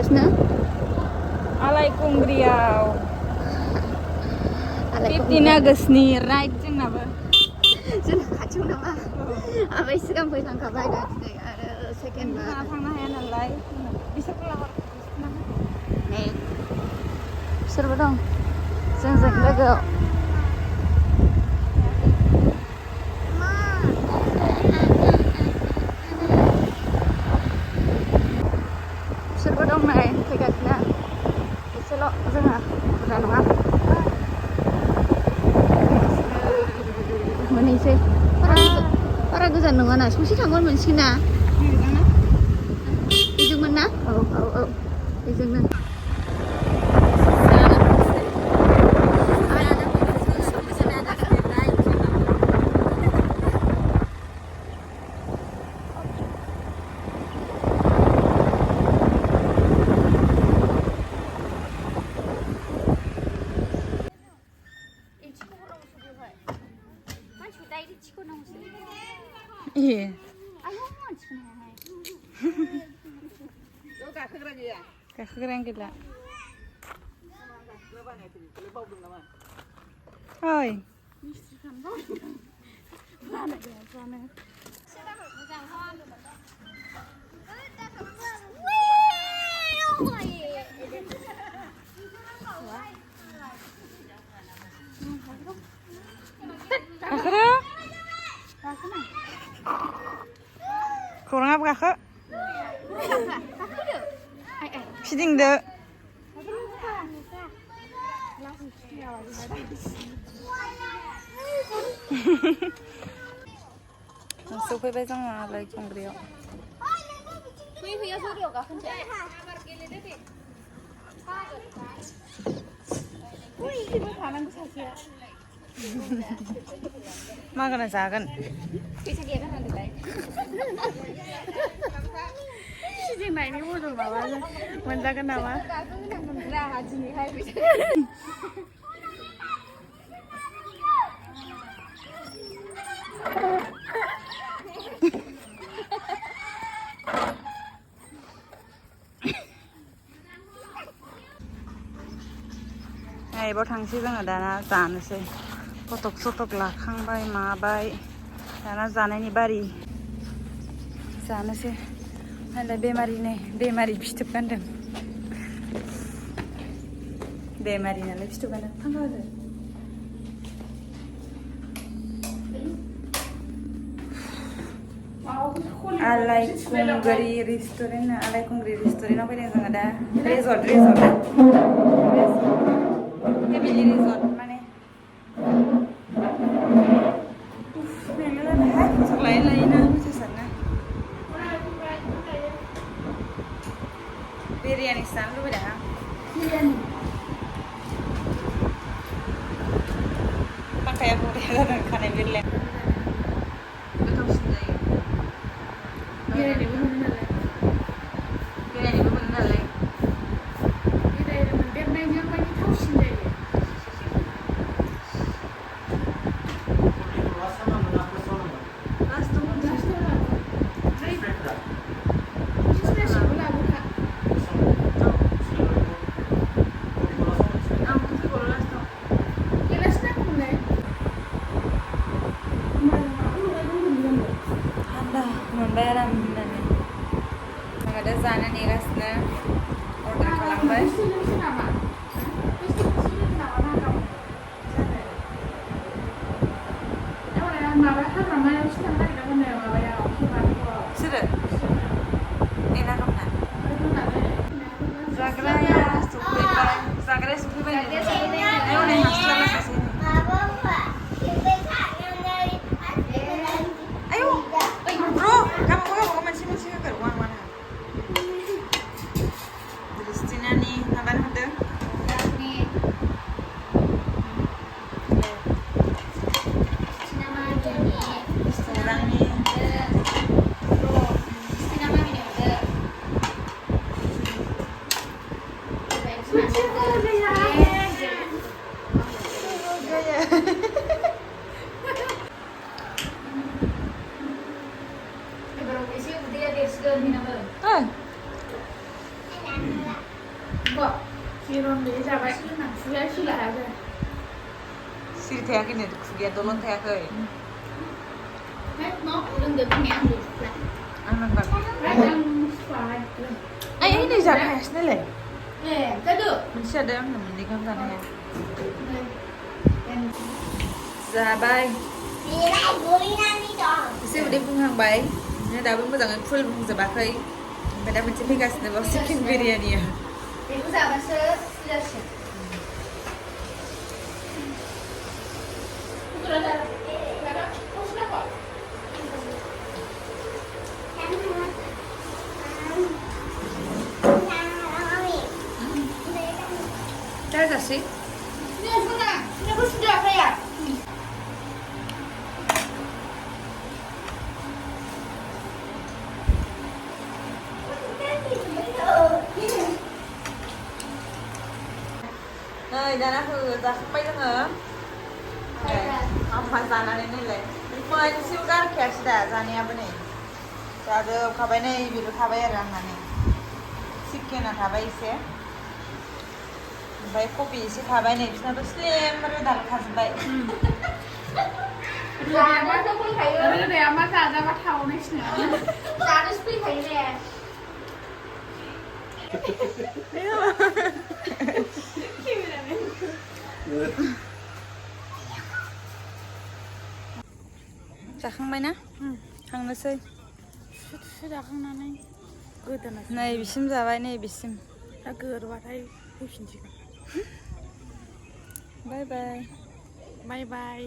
थांगासिनो आलायकुंग्रियाव 15 आगष्टनि राइट जोंनाबो जोंना खाथियाव नामा ओमफ्राय सिगां फैखांखाबाय दा दिनै आरो सेकेन्ड थांनो हाया नालाय बिसोरखौ लाहर नै बिसोरबो दं जोंजों लोगोआव बिसोरबो दं नै फैगासिनो एसेल' जोंहा बुरजा नङा मोनहैसै बारा गोजान नङाना ससे थांबानो मोनसिगोन ना बेजोंमोन ना औ बेजोंनो गाखोग्रायानो गैला ओइ गाखोदो खौराङाबो गाखो फिदिंदो सफैबाय जोङो आलायकुंग्रियाव मागोना जागोन फैसा गैया गारनांदोलाय फिदिंनायनि बदल माबा मोनजागोन नामा दिनैहाय बाव थांसै जोङो दाना जानोसै फटक सटक लाखांबाय माबाय दाना जानायनि बारि जानोसै नालाय बेमारि फिथोब गानदों बेमारि नालाय फिथोब गानदों फांखा होदो आलायकुंग्रि रेस्टुरेन्टआव फैदों जोङो दा रिजर्ट फेमिलि रिजर्ट माने मेंलायलायबायहाय फटक लायै फैसा सारना बिरियानिसो जानो लुबैदों आं फांखाया बरिया जादों खानाय बिरलाय गोथावसिन जायो बेरायनोबो मोनो नालाय बेरायनो मोनदेरनायजों माने थावसिन जायो मोनबाय आराम होननानै जोङो दा जानो नेगासिनो अर्डार खालामबाय सोरो नेना दंना जाग्राया सफैबाय हनै हास्लाबा सासे आयौ र' गावबागाव मोनसे होगोर वान क्रिस्टिनानि माबानो हरदों Iron deh, siapa sih nasi sih lah ada. Siri थायाखै नो खुगाया दलन थायाखै nó đừng được nghe được là आं नांगोन Kadang muspah. आइ नै जानो हायासै नालाय nè cái được मोनसे जादों आंनो मोननैखौनो जानो हाया em जाबाय đi đây vui nam đi tròn एसे उदै बुंहांबाय बिदिनो दाबो मोजाङै फुल बुंजोबाखै ओमफ्राय दा मोनसे फैगासिनो बाव chicken बिरियानिया thì cứ giờ mà sơ giờ sẽ 짜자씨 nè con nào nè con sudah đây à नै दाना जाखांबाय जोङो आंहा जानानै नैलाय मोनसेबो गारखायासै दा जानायाबो नै जाजोबखाबाय नै बेल' थाबाय आरो आंना नै चिकेना थाबाय एसे ओमफ्राय कबि एसे थाबाय नै बिसोरनाथ' स्लिम रोदाखाजोब्बाय Dạ, nó không phải Udah deh, amat ada apa tahu nih sih. dạ nó spin phải nè जाखांबाय ना थांनोसै Sudah kan nanti. Godanas. नै बिसिम जाबाय नै बिसिम दा गोरबाथाय फैफिनसिगोन बाय बाय बाय बाय